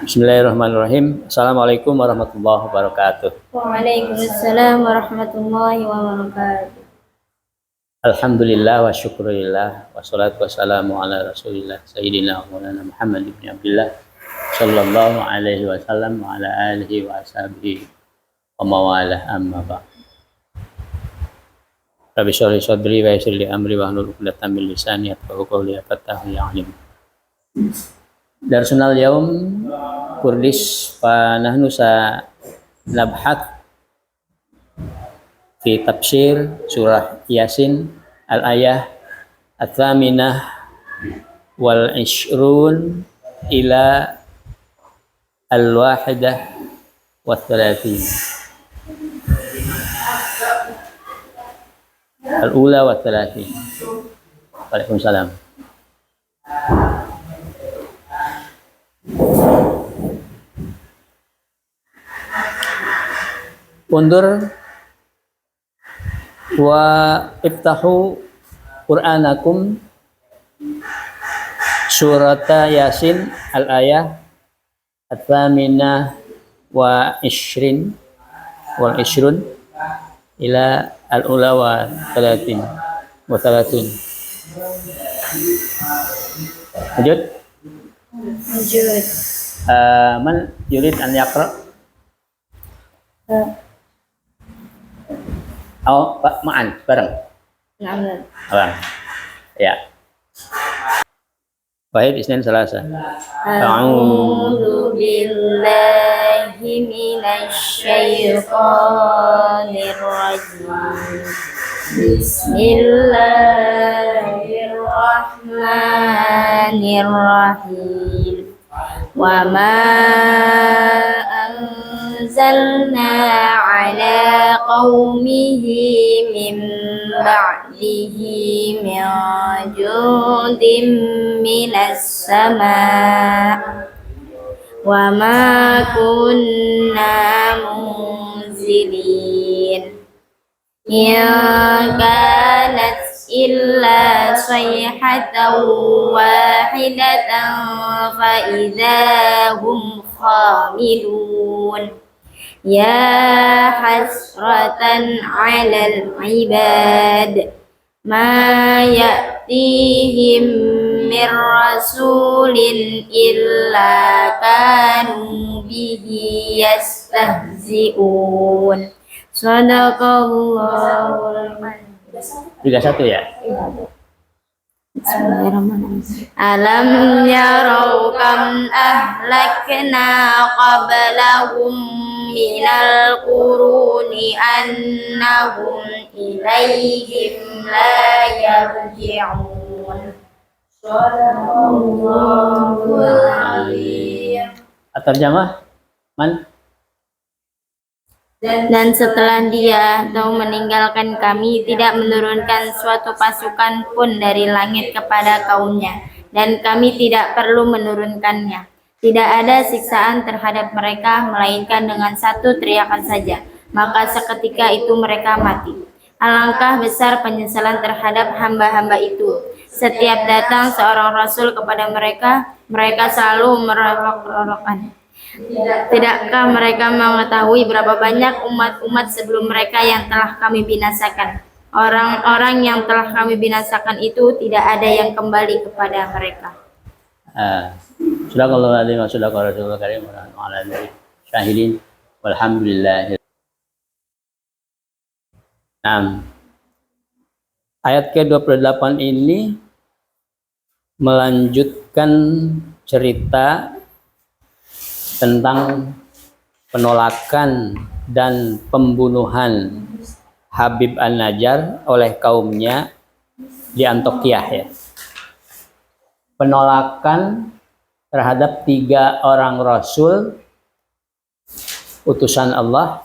Bismillahirrahmanirrahim. Assalamualaikum warahmatullahi wabarakatuh. Waalaikumsalam warahmatullahi wabarakatuh. Alhamdulillah wa syukurillah wassalatu wassalamu ala rasulillah sayyidina wa maulana Muhammad ibn Abdillah sallallahu alaihi wasallam wa ala alihi wa ashabihi wa mawalah amma ba'd. Rabbi sholli sadri wa yassir li amri wa hlul 'uqdatam min lisani yafqahu qawli fattahu ya alim. Darsunal yaum Kurdis fa nahnu sa nabhat fi tafsir surah Yasin al-ayah at-thaminah wal ishrun ila al-wahidah wa thalathin al-ula wa thalathin. Waalaikumsalam. Undur wa iftahu Qur'anakum surata Yasin al-ayah at-thaminah wa ishrun ila al-ula wa thalathin. Lanjut. Man yurid an yaqra? Ma'an bareng. Bareng. Ya. Wahid Isnin Selasa. A'udzu billahi minasy syaithanir rajim. Bismillahirrahmanirrahim. Wa ma anzalna ala qaumihi min ba'dihi min jundin minas sama' wa ma kunna munzilin kanat illa sayhatan wahidatan fa idahum khamilun ya hasratan 'alal 'ibad ma ya'tihim mir rasulin illa kanu bihi yastahzi'un. Sadaqallahul 31 ya. Bismillahirrahmanirrahim. Alam yarau kam ahlakna qablahum minal quruni annahum ilaihim la yarji'un. Shadaqallahul azim. Terjemah man. Dan setelah dia atau meninggalkan kami tidak menurunkan suatu pasukan pun dari langit kepada kaumnya, dan kami tidak perlu menurunkannya. Tidak ada siksaan terhadap mereka melainkan dengan satu teriakan saja, maka seketika itu mereka mati. Alangkah besar penyesalan terhadap hamba-hamba itu. Setiap datang seorang rasul kepada mereka, mereka selalu merorok-rorokkan. Tidakkah mereka mengetahui berapa banyak umat-umat sebelum mereka yang telah kami binasakan? Orang-orang yang telah kami binasakan itu tidak ada yang kembali kepada mereka. Sadaqallahu alazim wa sadaqa rasulul karim wa ala alihi syahidin walhamdulillah. Ayat ke-28 ini melanjutkan cerita tentang penolakan dan pembunuhan Habib An-Najjar oleh kaumnya di Antiokhia ya. Penolakan terhadap 3 orang rasul utusan Allah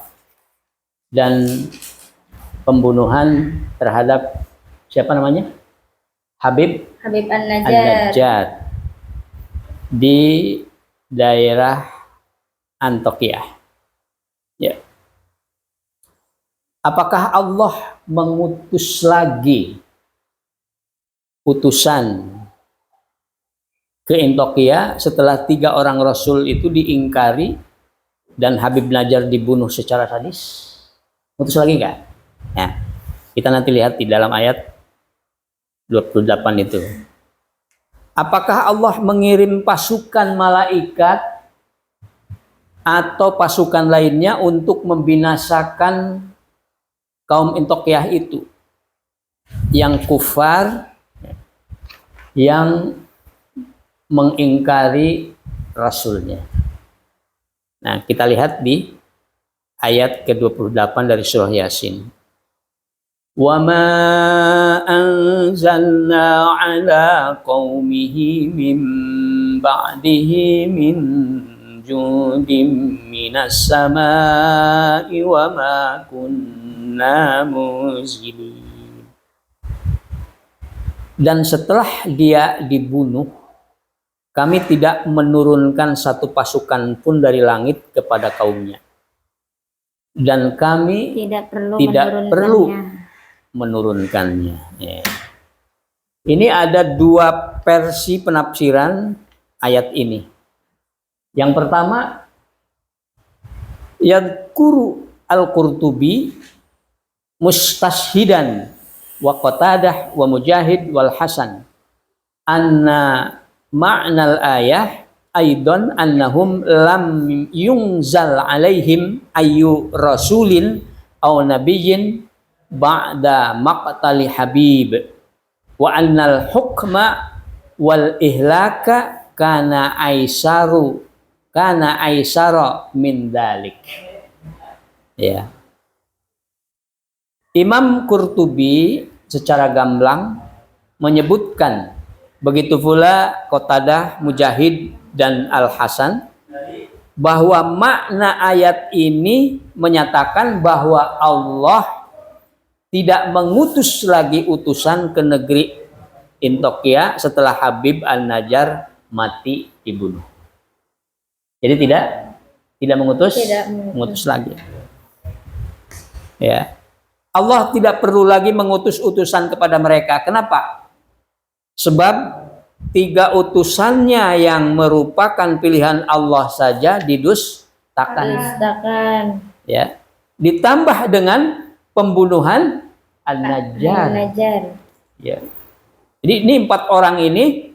dan pembunuhan terhadap siapa namanya? Habib An-Najjar di daerah Antiokhia. Ya. Apakah Allah mengutus lagi utusan ke Antakya setelah 3 orang Rasul itu diingkari dan Habib Najjar dibunuh secara sadis? Ngutus lagi nggak? Ya, kita nanti lihat di dalam ayat 28 itu. Apakah Allah mengirim pasukan malaikat atau pasukan lainnya untuk membinasakan kaum Antakya itu yang kufar, yang mengingkari Rasulnya? Nah, kita lihat di ayat ke-28 dari surah Yasin. Wa ma anzalna ala qaumihi min ba'dihi min jundin minas samai wa ma kunna munzilin. Dan setelah dia dibunuh, kami tidak menurunkan satu pasukan pun dari langit kepada kaumnya. Dan kami tidak perlu menurunkannya. Ya. Ini ada 2 versi penafsiran ayat ini. Yang pertama, yadhkuru al-Qurtubi mustashhidan wa Qatadah wa Mujahid wal Hasan anna ma'nal ayah aidan annahum lam yunzal alaihim ayu rasulin aw nabiyyin ba'da maqtali Habib wa annal hukma wal ihlaka kana aisara min dalik. Ya. Imam Qurtubi secara gamblang menyebutkan, begitu pula Qatadah, Mujahid dan Al-Hasan, bahwa makna ayat ini menyatakan bahwa Allah tidak mengutus lagi utusan ke negeri Antakya setelah Habib An-Najjar mati dibunuh. Jadi tidak mengutus lagi. Ya. Allah tidak perlu lagi mengutus utusan kepada mereka. Kenapa? Sebab 3 utusannya yang merupakan pilihan Allah saja didustakan. Ya. Ditambah dengan pembunuhan An-Najjar. Ya. Jadi ini 4 orang ini,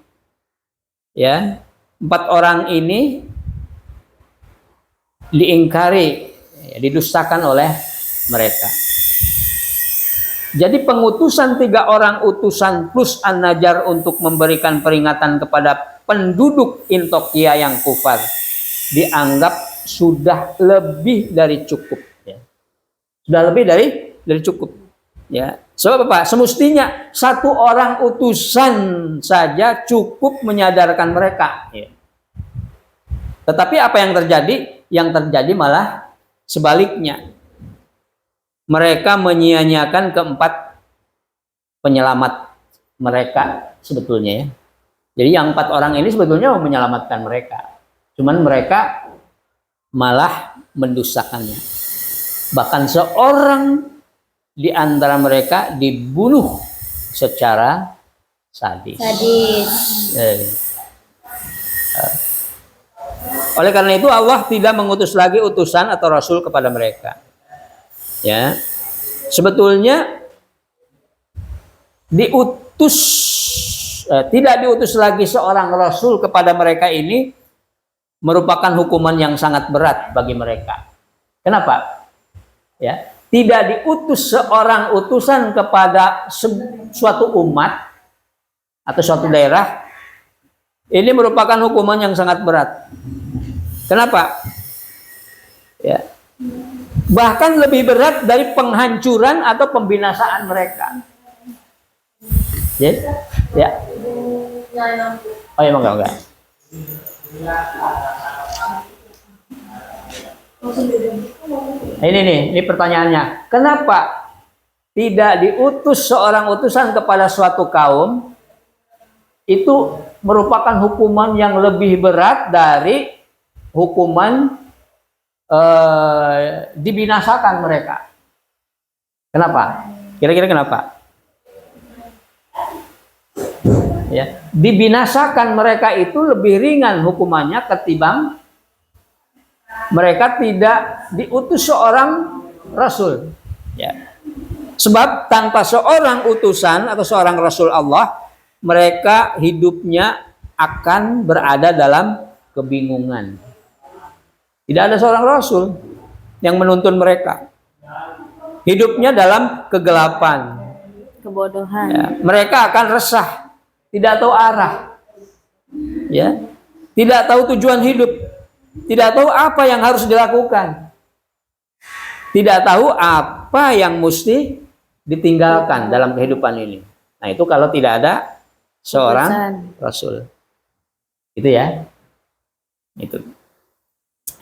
ya, 4 orang ini diingkari, ya, didustakan oleh mereka. Jadi pengutusan 3 orang utusan plus An-Najjar untuk memberikan peringatan kepada penduduk Antakya yang kufar dianggap sudah lebih dari cukup. Ya. Sudah lebih dari cukup. Ya. Sebab apa? Semestinya 1 orang utusan saja cukup menyadarkan mereka. Ya. Tetapi apa yang terjadi? Yang terjadi malah sebaliknya. Mereka menyia-nyiakan keempat penyelamat mereka sebetulnya, ya. Jadi yang 4 orang ini sebetulnya mau menyelamatkan mereka. Cuman mereka malah mendustakannya. Bahkan seorang di antara mereka dibunuh secara sadis. Oleh karena itu Allah tidak mengutus lagi utusan atau rasul kepada mereka. Ya, sebetulnya tidak diutus lagi seorang rasul kepada mereka ini merupakan hukuman yang sangat berat bagi mereka. Kenapa? Ya, tidak diutus seorang utusan kepada suatu umat atau suatu daerah ini merupakan hukuman yang sangat berat. Kenapa? Ya. Bahkan lebih berat dari penghancuran atau pembinasaan mereka. Ya. Oh ya, enggak. Ini pertanyaannya. Kenapa tidak diutus seorang utusan kepada suatu kaum itu merupakan hukuman yang lebih berat dari hukuman dibinasakan mereka? Kenapa? Kira-kira kenapa? ya, dibinasakan mereka itu lebih ringan hukumannya ketimbang mereka tidak diutus seorang rasul. Ya. Sebab tanpa seorang utusan atau seorang rasul Allah, mereka hidupnya akan berada dalam kebingungan. Tidak ada seorang rasul yang menuntun mereka. Hidupnya dalam kegelapan, Kebodohan. ya, mereka akan resah, tidak tahu arah, ya, tidak tahu tujuan hidup, tidak tahu apa yang harus dilakukan, tidak tahu apa yang mesti ditinggalkan dalam kehidupan ini. Nah, itu kalau tidak ada seorang rasul. Itu ya.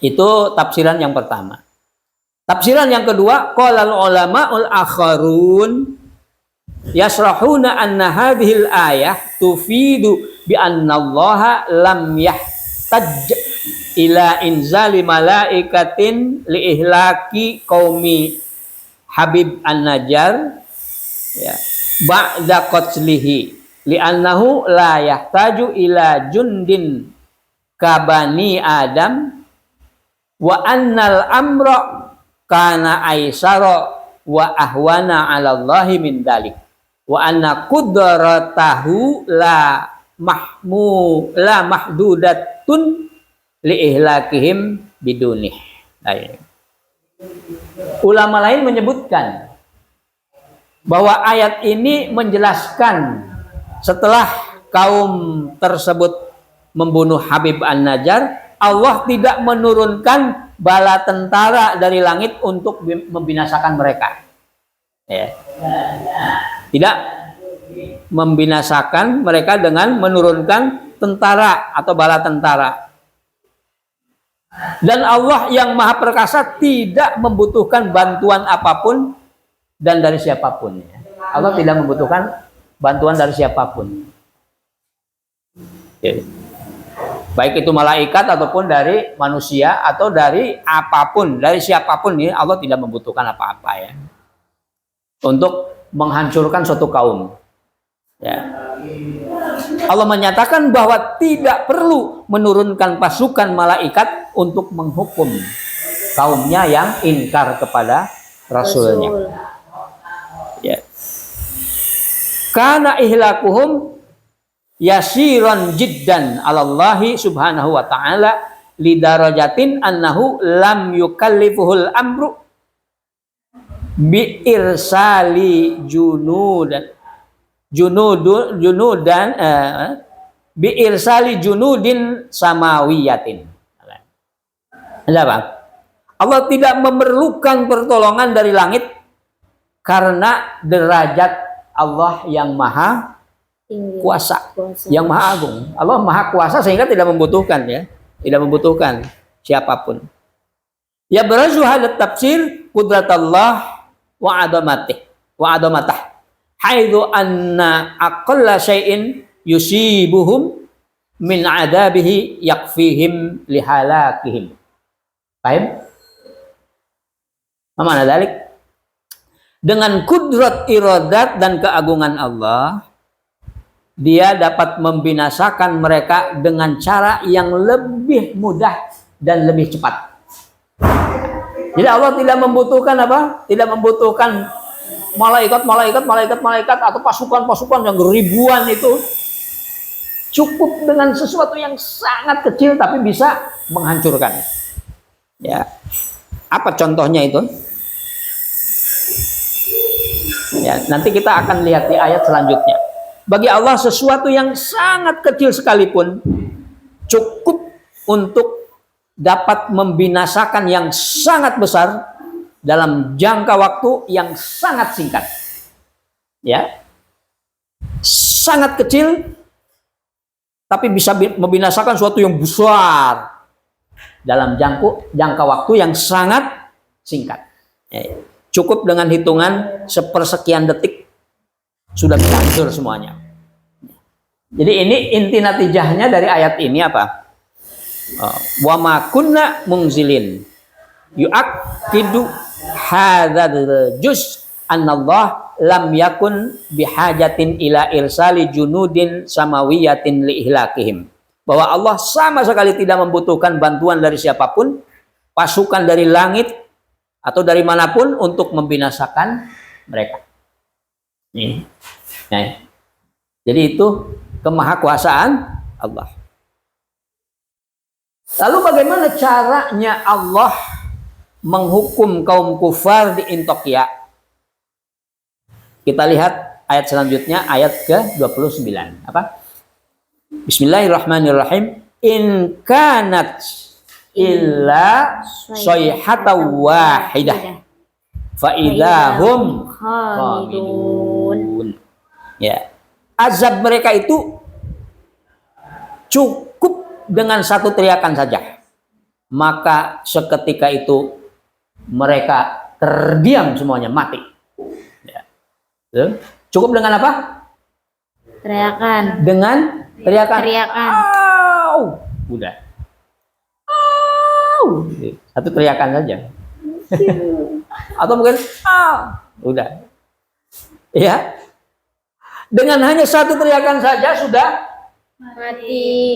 Itu tafsiran yang pertama. Tafsiran yang kedua, qalal ulama'ul akharun yasrahuna anna hadhil ayah tufidu bi anna Allah lam yahtaj ila inzali malaikatin li ihlaki qaumi Habib an-Najjar, ya, ba'da qatlihi li annahu la yahtaju ila jundin kabani Adam wa annal amra kana aisara wa ahwana 'ala Allahi min dalik wa anna qudratahu la mahdudatun li ihlakihim bidunih. Ulama lain menyebutkan bahwa ayat ini menjelaskan setelah kaum tersebut membunuh Habib an-Najjar, Allah tidak menurunkan bala tentara dari langit untuk membinasakan mereka. Ya. Tidak membinasakan mereka dengan menurunkan tentara atau bala tentara. Dan Allah yang Maha Perkasa tidak membutuhkan bantuan apapun dan dari siapapun. Allah tidak membutuhkan bantuan dari siapapun. Ya. Baik itu malaikat ataupun dari manusia atau dari apapun, dari siapapun, ini Allah tidak membutuhkan apa-apa ya untuk menghancurkan suatu kaum. Ya. Allah menyatakan bahwa tidak perlu menurunkan pasukan malaikat untuk menghukum kaumnya yang ingkar kepada rasulnya. Ya. Karena ihlakuhum yasiran jiddan 'alallahi subhanahu wa ta'ala lidarajatin annahu lam yukallifuhul amru bi irsali bi irsali junudin samawiyatin. Ada apa? Allah tidak memerlukan pertolongan dari langit karena derajat Allah yang maha kuasa, yang maha agung. Allah maha kuasa sehingga tidak membutuhkan ya, tidak membutuhkan siapapun. Ya barazu hadat tafsir qudratallah wa adamatah haitsu anna aqalla syai'in yusibuhum min adabihi yakfihim lihalakihim. Paham? Mana dalik? Dengan kudrat iradat dan keagungan Allah, Dia dapat membinasakan mereka dengan cara yang lebih mudah dan lebih cepat. Jadi Allah tidak membutuhkan apa? Tidak membutuhkan malaikat atau pasukan-pasukan yang ribuan itu. Cukup dengan sesuatu yang sangat kecil tapi bisa menghancurkan. Ya. Apa contohnya itu? Ya, nanti kita akan lihat di ayat selanjutnya. Bagi Allah sesuatu yang sangat kecil sekalipun cukup untuk dapat membinasakan yang sangat besar dalam jangka waktu yang sangat singkat. Ya. Sangat kecil tapi bisa membinasakan sesuatu yang besar dalam jangka waktu yang sangat singkat. Ya. Cukup dengan hitungan sepersekian detik sudah bisa hancur semuanya. Jadi ini inti natijahnya dari ayat ini apa? Wa ma kunna munzilin yu'akkidu hadzal juz annallah lam yakun bihajatin ila irsali junudin samawiyatin li ihlakihim. Bahwa Allah sama sekali tidak membutuhkan bantuan dari siapapun, pasukan dari langit atau dari manapun untuk membinasakan mereka. Nih. Nah, jadi itu kemahakuasaan Allah. Lalu bagaimana caranya Allah menghukum kaum kufar di Intokya? Kita lihat ayat selanjutnya, ayat ke-29. Apa? Bismillahirrahmanirrahim. In kanat illa sayhata wahidah fa idahum khamidun. Ya. Azab mereka itu cukup dengan satu teriakan saja. Maka seketika itu mereka terdiam semuanya, mati. Ya. Cukup dengan apa? Teriakan. Dengan teriakan. Teriakan. Au! Udah. Au! Satu teriakan saja. Atau mungkin udah. Ya. Dengan hanya satu teriakan saja sudah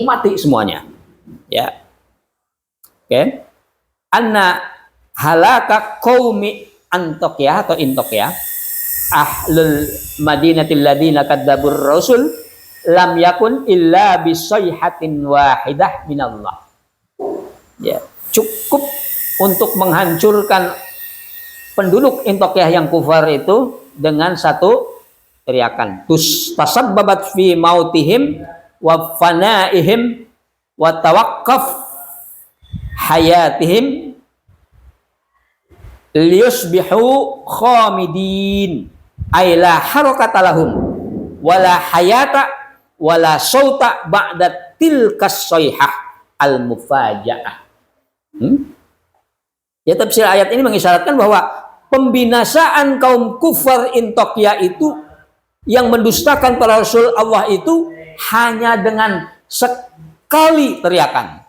mati semuanya. Ya. Oke. Anna halaka qaumi Antokya atau Intokya ahlul madinatil ladina kadzabur rasul lam yakun illa bisayhatin wahidah minallah. Ya, cukup untuk menghancurkan penduduk Intokya yang kufar itu dengan satu teriakan. Tasabbabat fi mautihim wa fanaihim wa tawaqqaf hayatihim liyusbihu khamidin ay la harakata lahum wala hayata wala sauta ba'da tilkas sayhah al mufajaah. Ya, tafsir ayat ini mengisyaratkan bahwa pembinasaan kaum kufar Intokya itu yang mendustakan para rasul Allah itu hanya dengan sekali teriakan.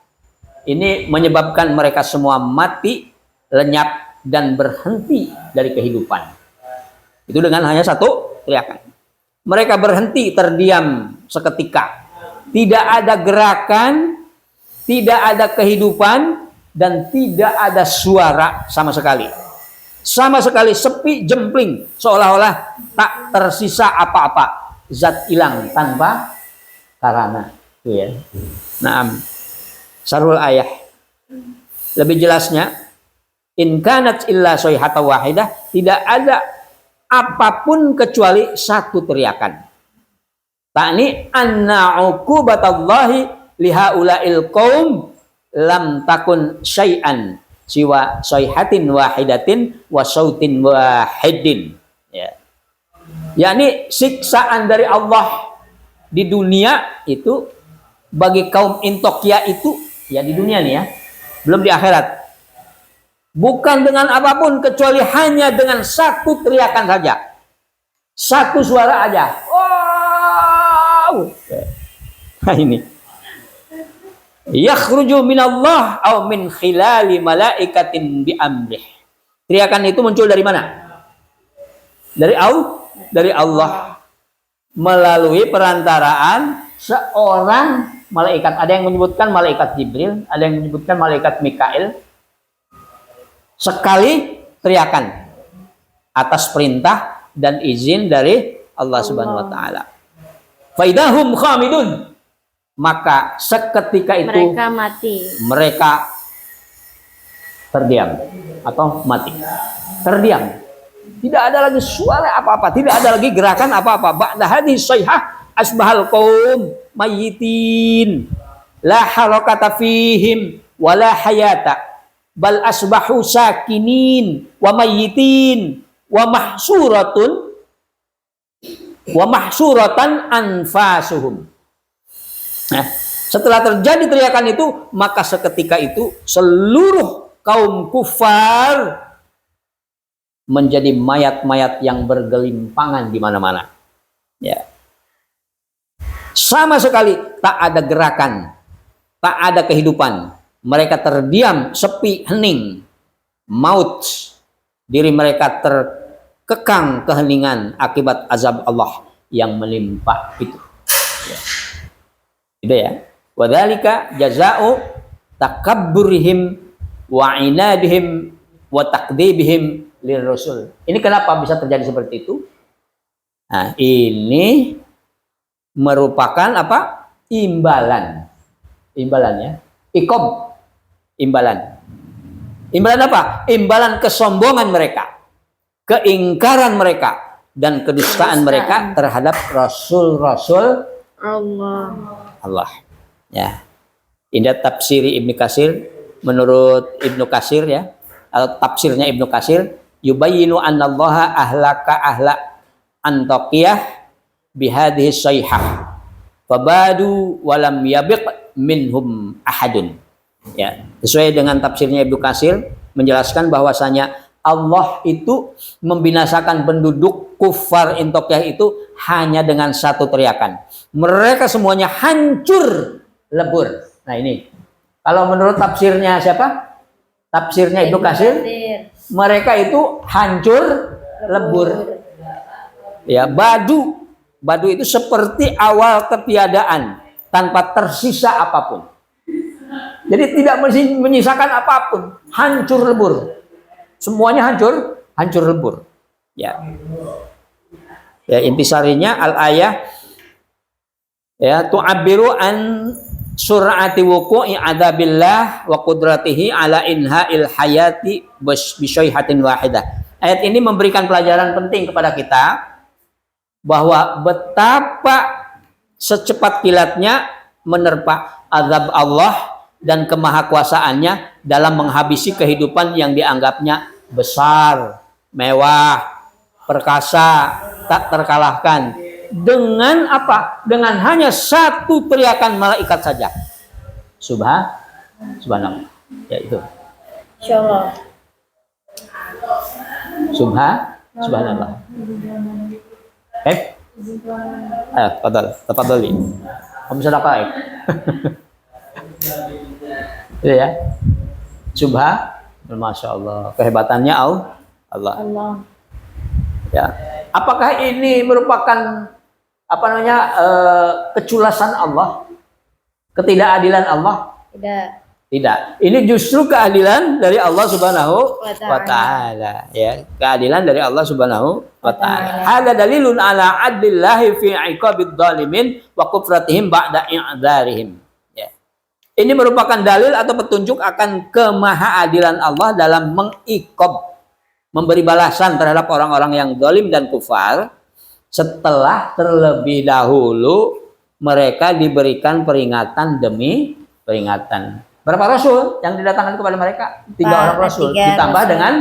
Ini menyebabkan mereka semua mati, lenyap, dan berhenti dari kehidupan. Itu dengan hanya satu teriakan. Mereka berhenti, terdiam seketika. Tidak ada gerakan, tidak ada kehidupan, dan tidak ada suara sama sekali. Sama sekali sepi, jempling, seolah-olah tak tersisa apa-apa. Zat hilang tanpa karana. Itu ya. Naam. Sarul ayah. Lebih jelasnya, in kanat illa sayhata wahidah, tidak ada apapun kecuali satu teriakan. Ta'ni anna uqubatallahi lihaula'il qaum lam takun syai'an siwa sayhatin wahidatin wa sautin wahidin. Ya. Yakni siksaan dari Allah di dunia itu bagi kaum Intokya itu ya di dunia nih ya, belum di akhirat. Bukan dengan apapun kecuali hanya dengan satu teriakan saja. Satu suara aja. Wow. Nah ini. Yakhruju minallah aw min khilali malaikatin bi amrih. Teriakan itu muncul dari mana? Dari Allah melalui perantaraan seorang malaikat. Ada yang menyebutkan malaikat Jibril, ada yang menyebutkan malaikat Mikail. Sekali teriakan atas perintah dan izin dari Allah Subhanahu wa taala. Faidahum khamidun. Maka seketika itu mereka mati. Mereka terdiam atau mati. Terdiam. Tidak ada lagi suara apa-apa, tidak ada lagi gerakan apa-apa. Ba'da hadhihi sayhah asbahal qaum mayyitin. La harakata fihim wala hayata. Bal asbahu sakinin wa mayyitin wa mahsuratan anfasuhum. Nah, setelah terjadi teriakan itu, maka seketika itu seluruh kaum kufar menjadi mayat-mayat yang bergelimpangan di mana-mana. Ya. Sama sekali tak ada gerakan, tak ada kehidupan. Mereka terdiam, sepi, hening, maut. Diri mereka kekang keheningan akibat azab Allah yang menimpa itu. Ya. Itu ya. Wadzalika jazaa'u takabburihim wa inadihim wa takdzibihim lirrasul. Ini kenapa bisa terjadi seperti itu? Nah, ini merupakan apa? Imbalan. Imbalan ya. Iqab. Imbalan. Imbalan apa? Imbalan kesombongan mereka, keingkaran mereka, dan kedustaan mereka terhadap rasul-rasul Allah. Ya. Indah tafsiri Ibnu Katsir, menurut Ibnu Katsir ya, atau tafsirnya Ibnu Katsir, yubayyinu annallaha ahlaka ahla Antokiyah bihadhihi sayhah fabadu walam yabiq minhum ahadun. Ya, sesuai dengan tafsirnya Ibnu Katsir menjelaskan bahwasanya Allah itu membinasakan penduduk kufar Antokiyah itu hanya dengan satu teriakan. Mereka semuanya hancur lebur. Nah ini, kalau menurut tafsirnya siapa? Tafsirnya Ibnu Katsir, mereka itu hancur lebur. Ya, badu itu seperti awal ketiadaan tanpa tersisa apapun. Jadi tidak menyisakan apapun, hancur lebur. Semuanya hancur lebur. Ya. Ya, intisarinya al-ayah ya tu'abbiru an sur'ati wuqu'i adzabillah wa qudratihi ala inha'il hayati bisyaihatin wahidah. Ayat ini memberikan pelajaran penting kepada kita bahwa betapa secepat kilatnya menerpa azab Allah dan kemahakuasaannya dalam menghabisi kehidupan yang dianggapnya besar, mewah, perkasa, tak terkalahkan. Dengan apa? Dengan hanya satu teriakan malaikat saja. Subhanallah. Ya itu. Insyaallah. Subhanallah. Tafadhali. Kamu sedekah. Iya ya. Masya Allah. Kehebatannya Allah. Ya. Apakah ini merupakan keculasan Allah? Ketidakadilan Allah? Tidak. Ini justru keadilan dari Allah Subhanahu wa taala, ya. Keadilan dari Allah Subhanahu wa taala. Hada dalilun ala adlillahi fi iqabid dhalimin wa kufratihim ba'da i'dzarihim. Ini merupakan dalil atau petunjuk akan kemahaadilan Allah dalam mengiqab, memberi balasan terhadap orang-orang yang zalim dan kufar setelah terlebih dahulu mereka diberikan peringatan demi peringatan. Berapa rasul yang didatangkan kepada mereka? 3 orang rasul ditambah rasul. Dengan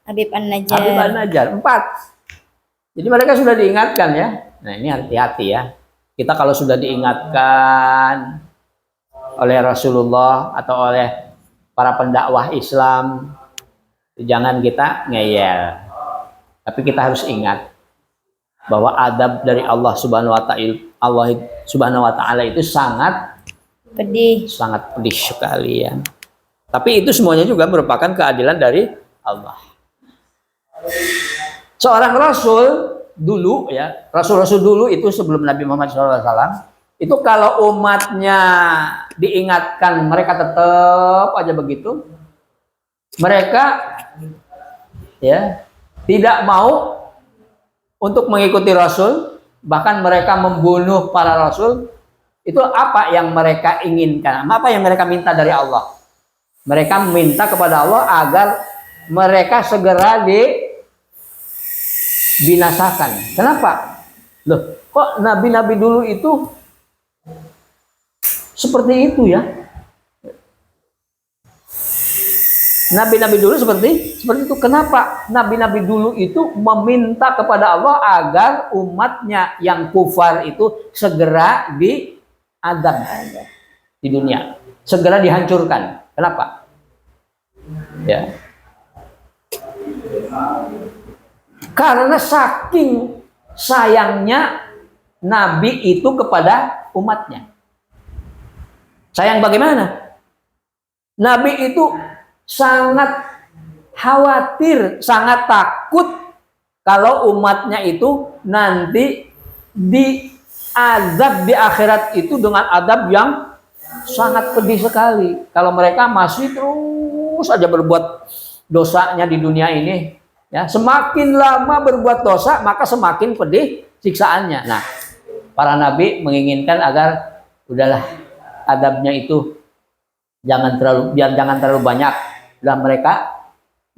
Habib An-Najjar 4. Jadi mereka sudah diingatkan ya. Nah ini hati-hati ya. Kita kalau sudah diingatkan oleh Rasulullah atau oleh para pendakwah Islam, jangan kita ngeyel. Tapi kita harus ingat bahwa adab dari Allah Subhanahu wa taala itu sangat pedih sekali ya. Tapi itu semuanya juga merupakan keadilan dari Allah. Seorang rasul dulu ya, rasul-rasul dulu itu sebelum Nabi Muhammad SAW, itu kalau umatnya diingatkan mereka tetap aja begitu. Mereka ya tidak mau untuk mengikuti Rasul, bahkan mereka membunuh para Rasul. Itu apa yang mereka inginkan? Apa yang mereka minta dari Allah? Mereka minta kepada Allah agar mereka segera dibinasakan. Kenapa? Loh, kok nabi-nabi dulu itu seperti itu ya? Nabi-nabi dulu seperti itu. Kenapa nabi-nabi dulu itu meminta kepada Allah agar umatnya yang kufar itu segera diadab di dunia, segera dihancurkan? Kenapa? Ya. Karena saking sayangnya Nabi itu kepada umatnya. Sayang bagaimana? Nabi itu sangat khawatir, sangat takut kalau umatnya itu nanti diazab di akhirat itu dengan adab yang sangat pedih sekali. Kalau mereka masih terus saja berbuat dosanya di dunia ini, ya, semakin lama berbuat dosa maka semakin pedih siksaannya. Nah, para nabi menginginkan agar udahlah adabnya itu jangan terlalu banyak, dan mereka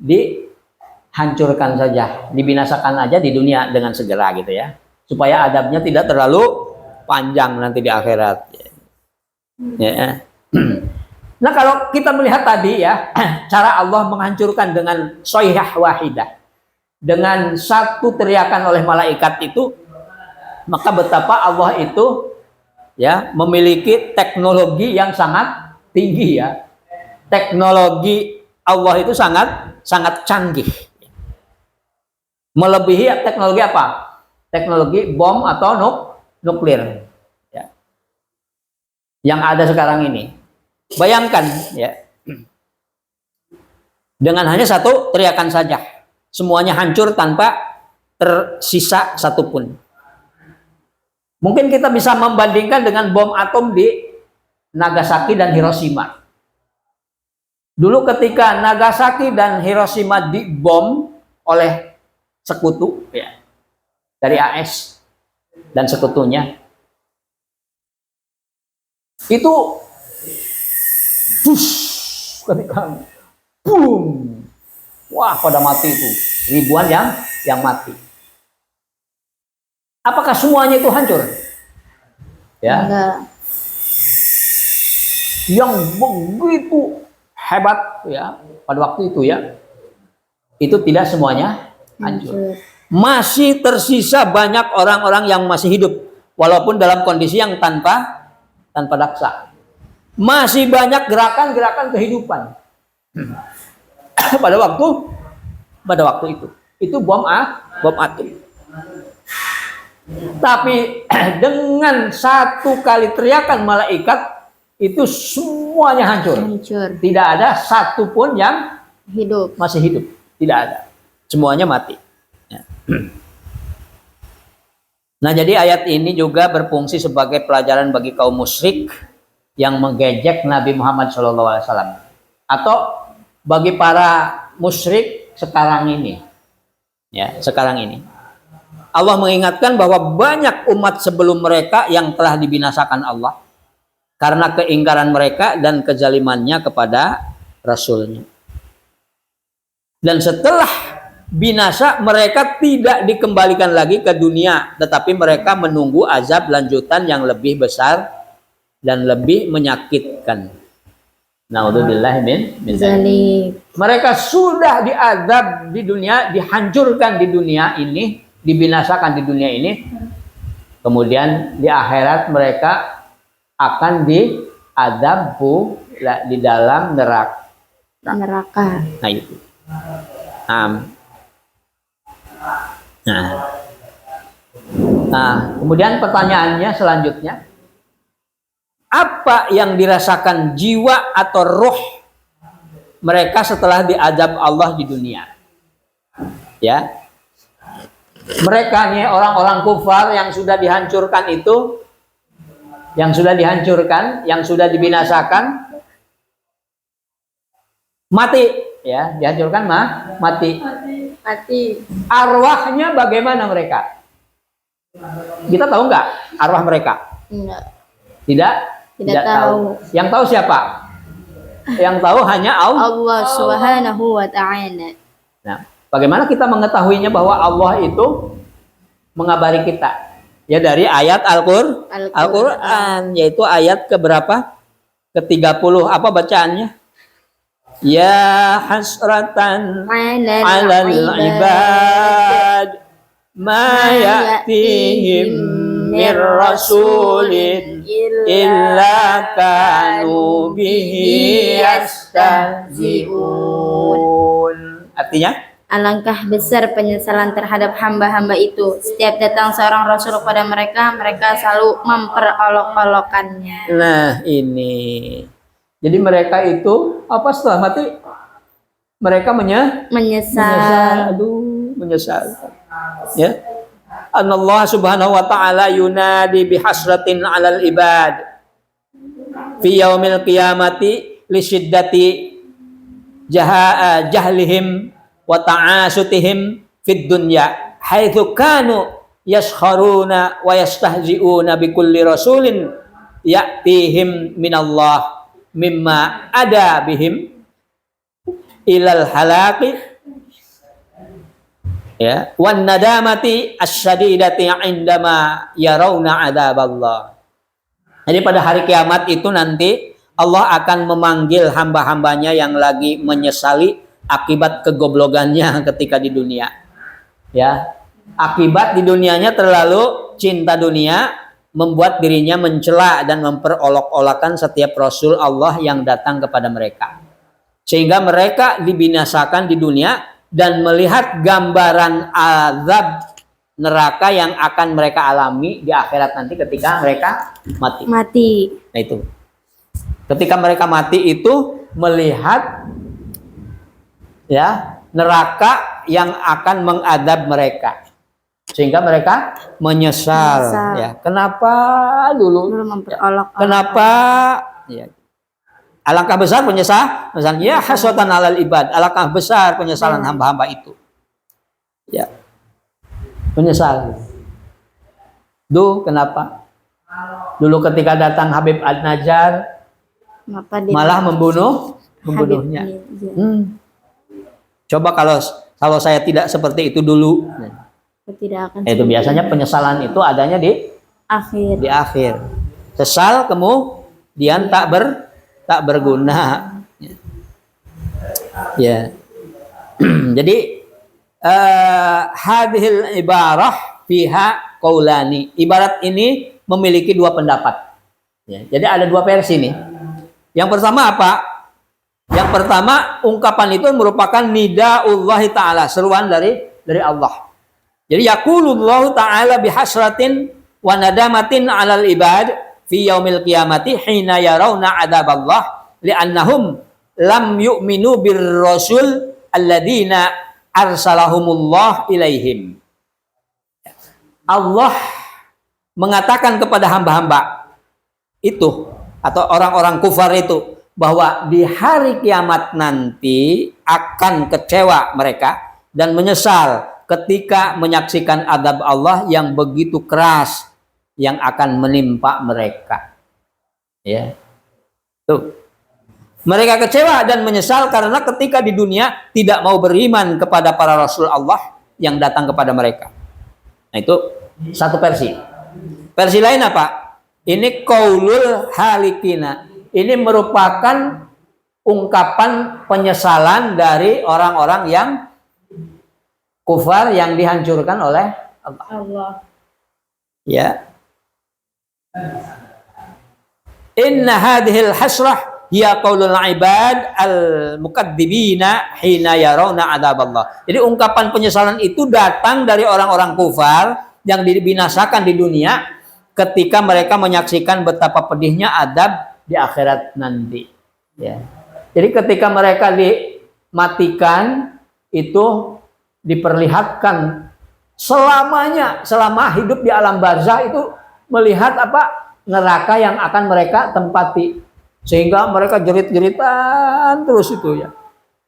dihancurkan saja, dibinasakan aja di dunia dengan segera gitu ya, supaya adabnya tidak terlalu panjang nanti di akhirat. Ya. Nah, kalau kita melihat tadi ya, cara Allah menghancurkan dengan soihah wahidah, dengan satu teriakan oleh malaikat itu, maka betapa Allah itu ya memiliki teknologi yang sangat tinggi ya. Teknologi Allah itu sangat canggih. Melebihi teknologi apa? Teknologi bom atau nuklir ya, yang ada sekarang ini. Bayangkan ya, dengan hanya satu teriakan saja semuanya hancur tanpa tersisa satupun. Mungkin kita bisa membandingkan dengan bom atom di Nagasaki dan Hiroshima. Dulu ketika Nagasaki dan Hiroshima dibom oleh sekutu ya, dari AS dan sekutunya, itu ketika boom, wah pada mati itu ribuan yang mati. Apakah semuanya itu hancur? Ya. Enggak. Yang begitu hebat ya pada waktu itu ya, itu tidak semuanya hancur. Masih tersisa banyak orang-orang yang masih hidup walaupun dalam kondisi yang tanpa daksa. Masih banyak gerakan-gerakan kehidupan pada waktu itu bom atom. Tapi dengan satu kali teriakan malaikat itu semuanya hancur. Tidak ada satupun yang masih hidup, tidak ada. Semuanya mati. Ya. Nah, jadi ayat ini juga berfungsi sebagai pelajaran bagi kaum musyrik yang menggejek Nabi Muhammad SAW, atau bagi para musyrik sekarang ini. Ya, sekarang ini Allah mengingatkan bahwa banyak umat sebelum mereka yang telah dibinasakan Allah karena keingkaran mereka dan kezalimannya kepada Rasulnya. Dan setelah binasa mereka tidak dikembalikan lagi ke dunia, tetapi mereka menunggu azab lanjutan yang lebih besar dan lebih menyakitkan. Naudzubillah min dzalik. Mereka sudah diazab di dunia, dihancurkan di dunia ini, dibinasakan di dunia ini. Kemudian di akhirat mereka akan diazab di dalam neraka. Nah itu. Nah, kemudian pertanyaannya selanjutnya, apa yang dirasakan jiwa atau roh mereka setelah diazab Allah di dunia? Ya, mereka nih orang-orang kufar yang sudah dihancurkan itu, yang sudah dibinasakan, mati, ya, dihancurkan mati. Arwahnya bagaimana mereka? Kita tahu nggak arwah mereka? Enggak. Tidak tahu. Yang tahu siapa? Yang tahu hanya Allah Subhanahu wa ta'ala. Nah, bagaimana kita mengetahuinya bahwa Allah itu mengabari kita? Ya dari ayat Al-Qur'an, yaitu ayat keberapa? Ke-30. Apa bacaannya? Ya hasratan 'alal ibad ma ya'tihim mir rasulin illa kanu bihi yastahzi'un. Artinya, alangkah besar penyesalan terhadap hamba-hamba itu. Setiap datang seorang rasul kepada mereka, mereka selalu memperolok-olokannya. Nah, ini. Jadi mereka itu apa setelah mati? Mereka menyesal. Menyesal. Menyesal. Ya. Allah Subhanahu wa taala yunadi bihasratin 'alal ibad fi yaumil qiyamati li syiddati jahlihim wa ta'asutihim fid dunya haitsu kanu yaskharuna wa yastahzi'una bi kulli rasulin ya'tihim minallah mimma ada bihim ilal halaqi ya wan nadamati asyadidati indama yarawna adzaballah. Jadi pada hari kiamat itu nanti Allah akan memanggil hamba-hambanya yang lagi menyesali akibat kegoblogannya ketika di dunia. Ya, akibat di dunianya terlalu cinta dunia membuat dirinya mencela dan memperolok-olakan setiap rasul Allah yang datang kepada mereka. Sehingga mereka dibinasakan di dunia dan melihat gambaran azab neraka yang akan mereka alami di akhirat nanti ketika mereka mati. Nah itu. Ketika mereka mati itu melihat ya neraka yang akan mengadab mereka. Sehingga mereka menyesal. Ya. Kenapa dulu memperolok. Kenapa ya. Alangkah besar penyesalan ya hasratan alal ibad. Alangkah besar penyesalan hamba-hamba itu. Ya. Menyesal. Duh, kenapa? Dulu ketika datang Habib An-Najjar malah membunuhnya. Coba kalau saya tidak seperti itu dulu. Tidak akan itu biasanya penyesalan itu adanya di akhir. Sesal kemudian tak berguna. Ya. Jadi hadhil ibarah fiha qaulani. Ibarat ini memiliki dua pendapat. Ya. Jadi ada dua versi nih. Yang pertama apa? Yang pertama ungkapan itu merupakan nidaullahi ta'ala, seruan dari Allah. Jadi yaqulullahu ta'ala bihasratin wa nadamatin 'alal ibad fi yaumil qiyamati hina yarawna adzaballah li'annahum lam yu'minu birrasul alladziina arsalahumullah ilaihim. Allah mengatakan kepada hamba-hamba itu atau orang-orang kufar itu bahwa di hari kiamat nanti akan kecewa mereka dan menyesal ketika menyaksikan azab Allah yang begitu keras yang akan menimpa mereka. Ya. Tuh. Mereka kecewa dan menyesal karena ketika di dunia tidak mau beriman kepada para rasul Allah yang datang kepada mereka. Nah, itu satu versi. Versi lain apa? Ini qaulul halikina. Ini merupakan ungkapan penyesalan dari orang-orang yang kufar yang dihancurkan oleh Allah. Ya. Inna hadhil hasrah hiya qaulul ibad al-mukaddibina hina yarawna adzaballah. Jadi ungkapan penyesalan itu datang dari orang-orang kufar yang dibinasakan di dunia ketika mereka menyaksikan betapa pedihnya adab di akhirat nanti. Ya. Jadi ketika mereka dimatikan itu diperlihatkan selama hidup di alam barzah itu melihat apa neraka yang akan mereka tempati, sehingga mereka jerit-jeritan terus itu ya.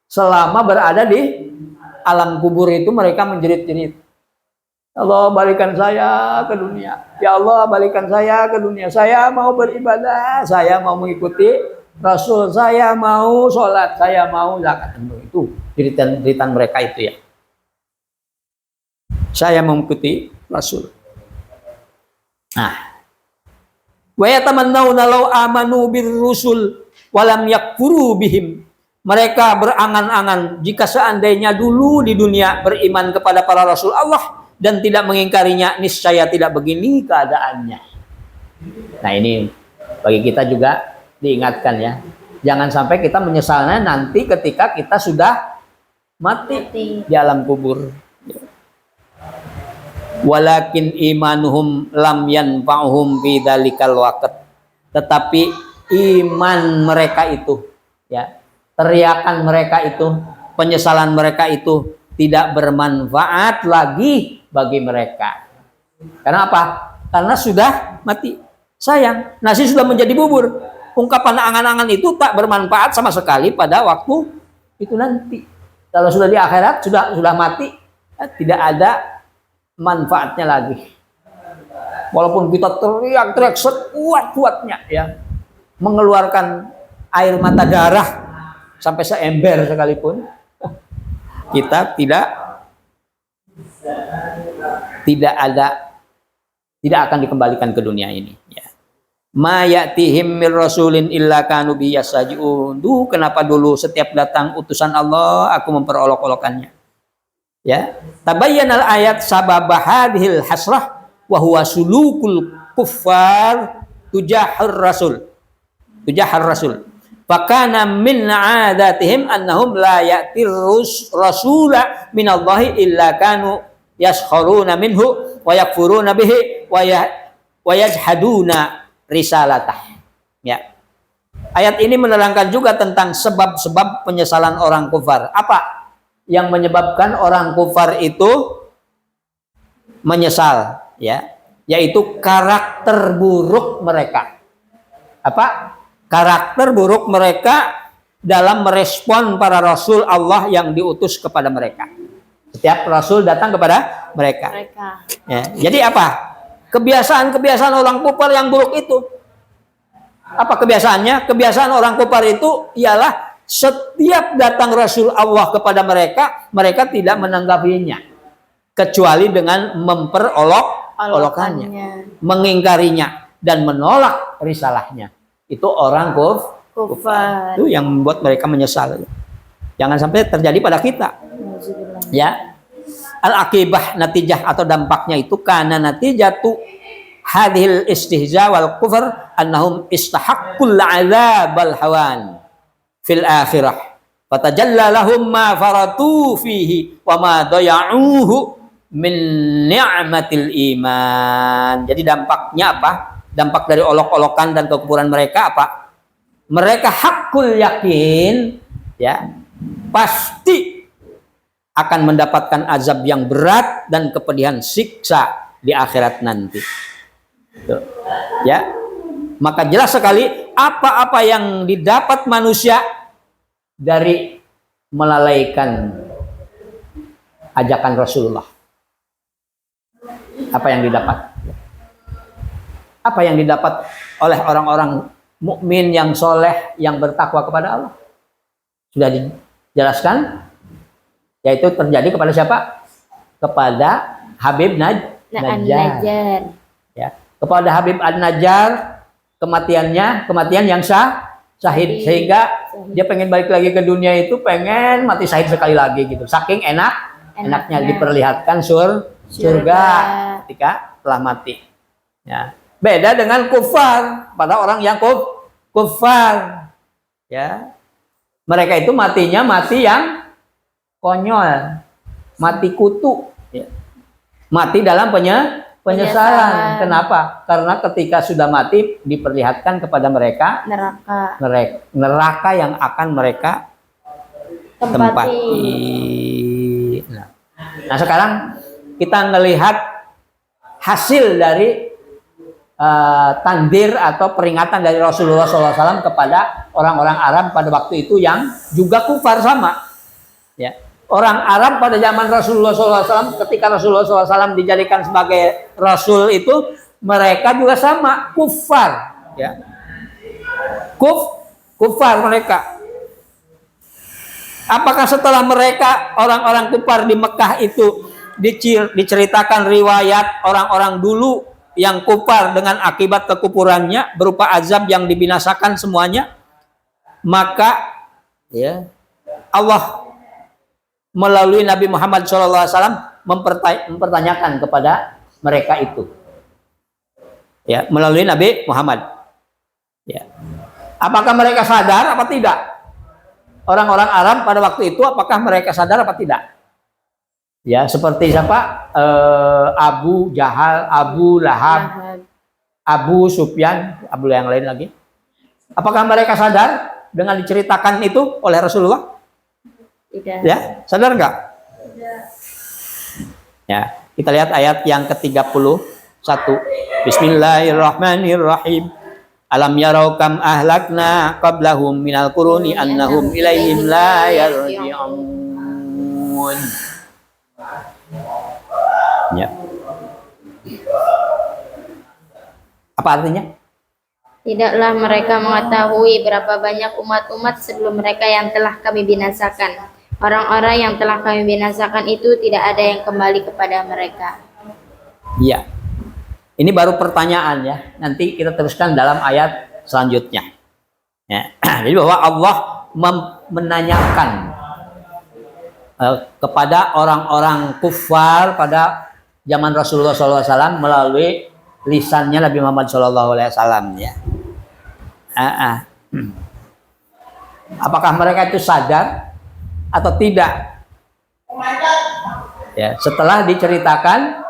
Selama berada di alam kubur itu mereka menjerit-jerit. Allah balikan saya ke dunia. Ya Allah balikan saya ke dunia. Saya mau beribadah, saya mau mengikuti Rasul, saya mau sholat, saya mau zakat. Itu jeritan mereka itu ya. Saya mengikuti Rasul. Nah, wa yatamannawna law amanu birrusul wa lam yakfuru bihim. Mereka berangan-angan jika seandainya dulu di dunia beriman kepada para rasul Allah dan tidak mengingkarinya, niscaya tidak begini keadaannya. Nah, ini bagi kita juga diingatkan ya. Jangan sampai kita menyesalnya nanti ketika kita sudah mati di alam kubur. Walakin imanuhum lam yanfa'uhum fi dzalikal waqt. Tetapi iman mereka itu ya, teriakan mereka itu, penyesalan mereka itu tidak bermanfaat lagi bagi mereka. Karena apa? Karena sudah mati. Sayang, nasi sudah menjadi bubur. Ungkapan angan-angan itu tak bermanfaat sama sekali pada waktu itu nanti. Kalau sudah di akhirat, sudah mati, tidak ada manfaatnya lagi. Walaupun kita teriak-teriak sekuat-kuatnya, ya, mengeluarkan air mata darah sampai seember sekalipun, kita tidak akan dikembalikan ke dunia ini. Ya. Ma ya'tihim mir rasulin illa kanu bi yasajun. Kenapa dulu setiap datang utusan Allah aku memperolok-olokannya? Ya. Tabayyanal ayat sabab hadhil hasrah wa huwa sulukul kuffar tujahur rasul. Fakana min 'adatihim annahum la ya'tir rasula minallahi illa kanu yaskharuna minhu wa yakfuruna bihi wa yajhaduna risalatah. Ya. Ayat ini menerangkan juga tentang sebab-sebab penyesalan orang kufar. Apa yang menyebabkan orang kufar itu menyesal, ya? Yaitu karakter buruk mereka. Apa? Karakter buruk mereka dalam merespon para rasul Allah yang diutus kepada mereka. Setiap rasul datang kepada mereka. Ya. Jadi apa? Kebiasaan-kebiasaan orang kufar yang buruk itu. Apa kebiasaannya? Kebiasaan orang kufar itu ialah setiap datang Rasul Allah kepada mereka, mereka tidak menanggapinya. Kecuali dengan memperolok-olokannya, mengingkarinya, dan menolak risalahnya. Itu orang kufar. Itu yang membuat mereka menyesal. Jangan sampai terjadi pada kita. Ya. Al-akibah, natijah atau dampaknya itu karena natijatu hadhil istihza wal kufr annahum istahaqqul azab al hawan fil akhirah fatajalla lahum ma faratu fihi wa ma daya'uhu min ni'matil iman. Jadi dampaknya apa? Dampak dari olok-olokan dan kekufuran mereka apa? Mereka hakul yakin, ya, pasti akan mendapatkan azab yang berat dan kepedihan siksa di akhirat nanti. Tuh. Ya, maka jelas sekali apa-apa yang didapat manusia dari melalaikan ajakan Rasulullah. Apa yang didapat? Apa yang didapat oleh orang-orang mukmin yang soleh, yang bertakwa kepada Allah? Sudah dijelaskan. Yaitu terjadi kepada siapa? Kepada Habib Najjar. Ya, kepada Habib An-Najjar, kematian yang syahid, sehingga dia pengen balik lagi ke dunia itu, pengen mati syahid sekali lagi gitu. Saking enaknya diperlihatkan surga ketika telah mati. Ya. Beda dengan kufar, pada orang yang kufar. Ya. Mereka itu matinya mati yang konyol, mati kutu, ya. Mati dalam penyesalan. Kenapa? Karena ketika sudah mati diperlihatkan kepada mereka neraka yang akan mereka tempati. Nah, sekarang kita melihat hasil dari tandir atau peringatan dari Rasulullah SAW kepada orang-orang Arab pada waktu itu yang juga kufar sama. Ya. Orang Arab pada zaman Rasulullah SAW, ketika Rasulullah SAW dijadikan sebagai Rasul itu, mereka juga sama, kufar. Ya. Kufar mereka. Apakah setelah mereka, orang-orang kufar di Mekah itu, diceritakan riwayat orang-orang dulu yang kufar dengan akibat kekufurannya, berupa azab yang dibinasakan semuanya, maka ya, Allah melalui Nabi Muhammad SAW mempertanyakan kepada mereka itu, ya, melalui Nabi Muhammad, ya, apakah mereka sadar apa tidak? Orang-orang Arab pada waktu itu apakah mereka sadar apa tidak? Ya, seperti siapa? Abu Jahal, Abu Lahab, Abu Sufyan, Abu yang lain lagi. Apakah mereka sadar dengan diceritakan itu oleh Rasulullah? Tidak. Ya, sadar nggak? Ya, kita lihat ayat yang ke-31. Bismillahirrahmanirrahim. Alam yarau kam ahlakna qablahum minal quruni annahum ilaihim la yarji'un. Ya. Apa artinya? Tidaklah mereka mengetahui berapa banyak umat-umat sebelum mereka yang telah kami binasakan. Orang-orang yang telah kami binasakan itu tidak ada yang kembali kepada mereka. Iya. Ini baru pertanyaan ya. Nanti kita teruskan dalam ayat selanjutnya. Ya. Jadi bahwa Allah menanyakan kepada orang-orang kufar pada zaman Rasulullah SAW melalui lisannya Nabi Muhammad SAW. Ya. Apakah mereka itu sadar atau tidak? Ya, setelah diceritakan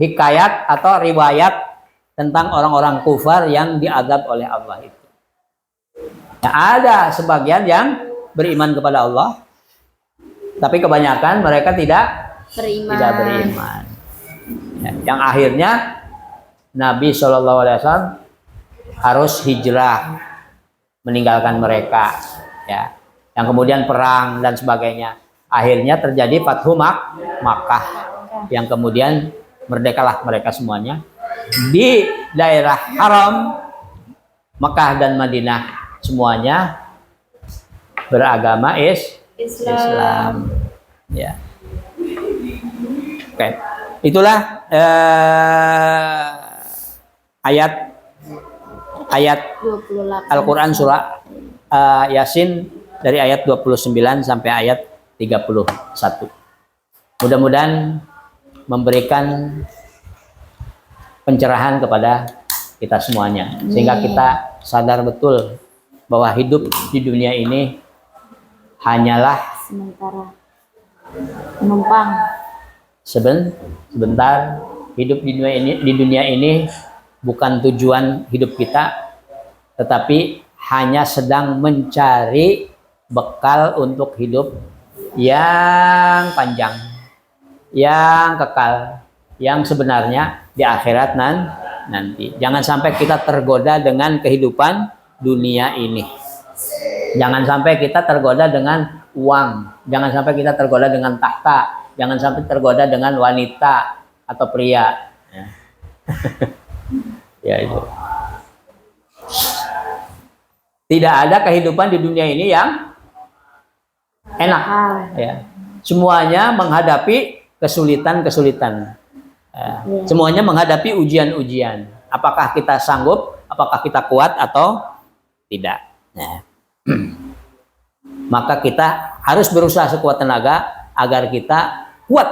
hikayat atau riwayat tentang orang-orang kufar yang diazab oleh Allah itu. Ya, ada sebagian yang beriman kepada Allah, tapi kebanyakan mereka tidak beriman. Ya, yang akhirnya Nabi SAW harus hijrah meninggalkan mereka. Ya. Yang kemudian perang dan sebagainya. Akhirnya terjadi Fathu Makkah, yang kemudian merdekalah mereka semuanya di daerah haram Makkah dan Madinah, semuanya beragama Islam. Ya. Oke. Itulah ayat 28. Al-Quran surah Yasin dari ayat 29 sampai ayat 31. Mudah-mudahan memberikan pencerahan kepada kita semuanya, sehingga kita sadar betul bahwa hidup di dunia ini hanyalah Sementara menumpang. Sebentar. Hidup di dunia ini bukan tujuan hidup kita, tetapi hanya sedang mencari bekal untuk hidup yang panjang, yang kekal, yang sebenarnya di akhirat nanti. Jangan sampai kita tergoda dengan kehidupan dunia ini. Jangan sampai kita tergoda dengan uang. Jangan sampai kita tergoda dengan tahta. Jangan sampai tergoda dengan wanita atau pria. Ya, ya itu. Tidak ada kehidupan di dunia ini yang enak. Ya. Semuanya menghadapi kesulitan-kesulitan. Ya. Semuanya menghadapi ujian-ujian. Apakah kita sanggup? Apakah kita kuat atau tidak? Ya. Maka kita harus berusaha sekuat tenaga agar kita kuat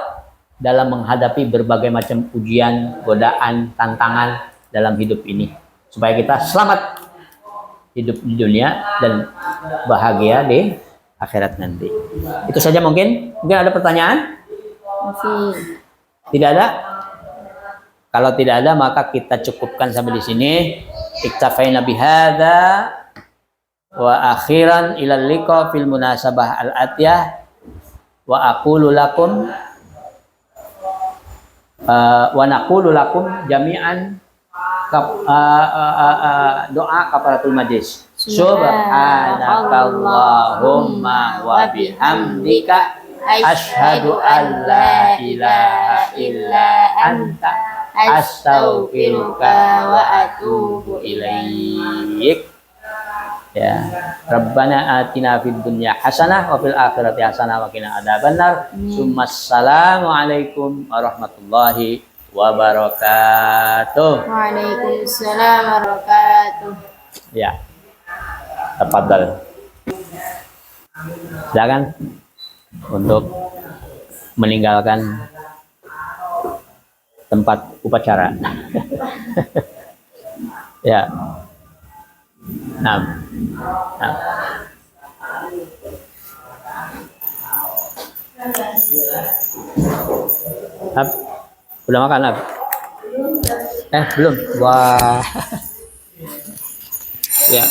dalam menghadapi berbagai macam ujian, godaan, tantangan dalam hidup ini, supaya kita selamat hidup di dunia dan bahagia di akhirat nanti. Itu saja mungkin ada pertanyaan? Masih. Tidak ada? Kalau tidak ada maka kita cukupkan sampai di sini. Iktafaina bihadza wa akhiran ilal liqa fil munasabah al-atiyah wa aqulu lakum wa naqulu lakum jami'an doa kafaratul majlis. Subhanakallahumma wa bihamdika asyhadu an la ilaha illa anta astaghfiruka wa atubu ilaik. Ya, Rabbana atina fid dunya hasanah wa fil akhirati hasanah wa qina adzabannar. Assalamu alaikum warahmatullahi wabarakatuh. Waalaikumsalam warahmatullahi. Ya. Tafadhal. Silakan untuk meninggalkan tempat upacara. Ya. Nah. Udah makan, Ab? Belum. Wah. Ya.